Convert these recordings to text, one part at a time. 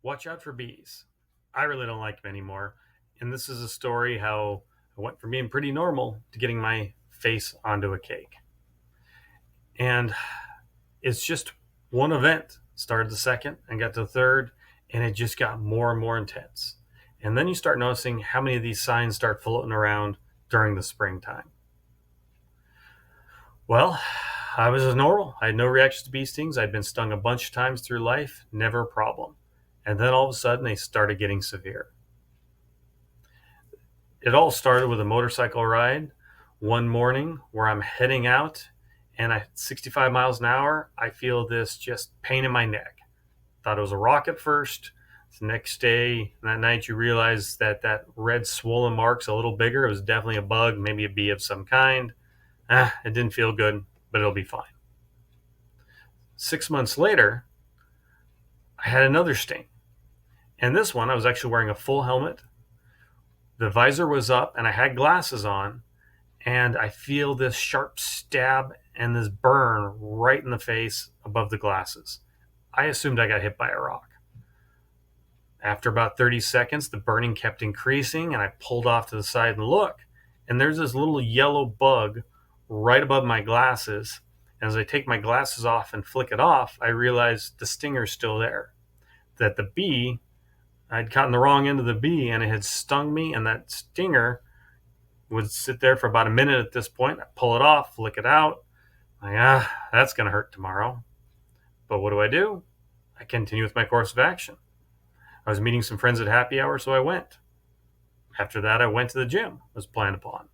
watch out for bees. I really don't like them anymore. And this is a story how I went from being pretty normal to getting my face onto a cake. And it's just one event. Started the second and got to the third, and it just got more and more intense. And then you start noticing how many of these signs start floating around during the springtime. Well, I was as normal. I had no reactions to bee stings. I'd been stung a bunch of times through life, never a problem. And then all of a sudden, they started getting severe. It all started with a motorcycle ride one morning where I'm heading out, and at 65 miles an hour, I feel this just pain in my neck. Thought it was a rock at first. The next day, that night, you realize that that red swollen mark's a little bigger. It was definitely a bug, maybe a bee of some kind. It didn't feel good, but it'll be fine. 6 months later, I had another sting. And this one, I was actually wearing a full helmet. The visor was up, and I had glasses on. And I feel this sharp stab and this burn right in the face above the glasses. I assumed I got hit by a rock. After about 30 seconds, the burning kept increasing, and I pulled off to the side and look. And there's this little yellow bug right above my glasses. And as I take my glasses off and flick it off, I realize the stinger's still there. That the bee, I'd gotten the wrong end of the bee, and it had stung me, and that stinger would sit there for about a minute at this point. I pull it off, flick it out. That's going to hurt tomorrow. But what do? I continue with my course of action. I was meeting some friends at happy hour, so I went. After that, I went to the gym, as planned upon.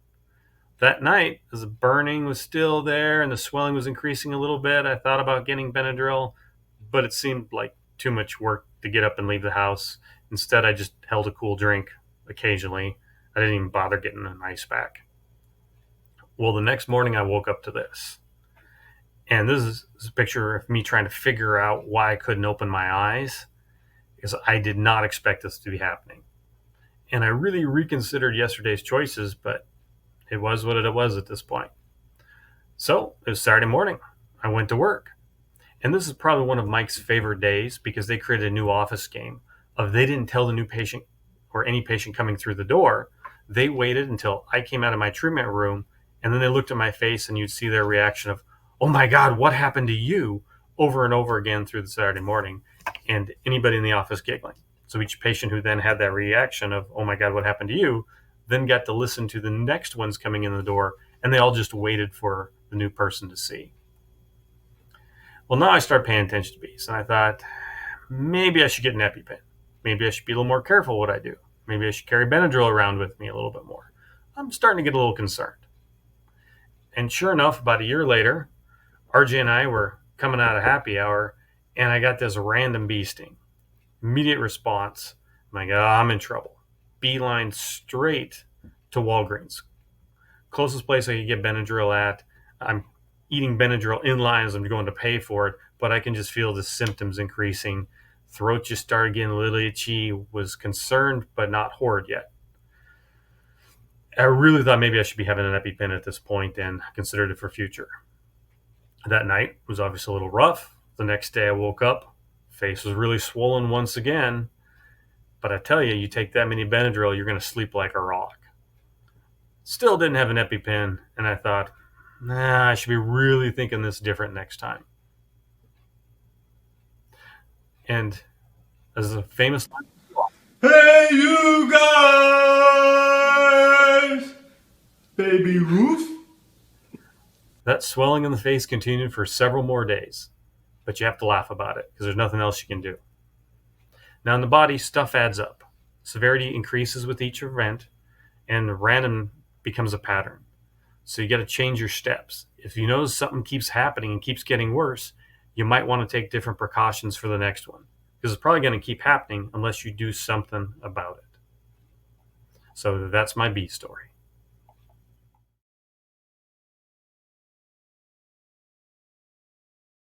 That night, as the burning was still there and the swelling was increasing a little bit, I thought about getting Benadryl, but it seemed like too much work to get up and leave the house. Instead, I just held a cool drink occasionally. I didn't even bother getting an ice pack. Well, the next morning I woke up to this. And this is a picture of me trying to figure out why I couldn't open my eyes, because I did not expect this to be happening. And I really reconsidered yesterday's choices, but it was what it was at this point. So it was Saturday morning. I went to work. And this is probably one of Mike's favorite days because they created a new office game of they didn't tell the new patient or any patient coming through the door. They waited until I came out of my treatment room, and then they looked at my face, and you'd see their reaction of, "Oh my God, what happened to you?" over and over again through the Saturday morning, and anybody in the office giggling. So each patient who then had that reaction of, "Oh my God, what happened to you?" then got to listen to the next ones coming in the door, and they all just waited for the new person to see. Well, now I started paying attention to bees, and I thought, maybe I should get an EpiPen. Maybe I should be a little more careful what I do. Maybe I should carry Benadryl around with me a little bit more. I'm starting to get a little concerned. And sure enough, about a year later, RJ and I were coming out of happy hour, and I got this random bee sting. Immediate response. I'm like, I'm in trouble. Beeline straight to Walgreens. Closest place I could get Benadryl at. I'm eating Benadryl in line as I'm going to pay for it, but I can just feel the symptoms increasing. Throat just started getting a little itchy. Was concerned, but not horrid yet. I really thought maybe I should be having an EpiPen at this point and considered it for future. That night was obviously a little rough. The next day I woke up, face was really swollen once again. But I tell you, you take that many Benadryl, you're going to sleep like a rock. Still didn't have an EpiPen, and I thought, I should be really thinking this different next time. And as a famous line, "Hey, you guys! Baby Ruth?" that swelling in the face continued for several more days. But you have to laugh about it because there's nothing else you can do. Now in the body, stuff adds up. Severity increases with each event, and random becomes a pattern. So you got to change your steps. If you notice something keeps happening and keeps getting worse, you might want to take different precautions for the next one, because it's probably going to keep happening unless you do something about it. So that's my bee story.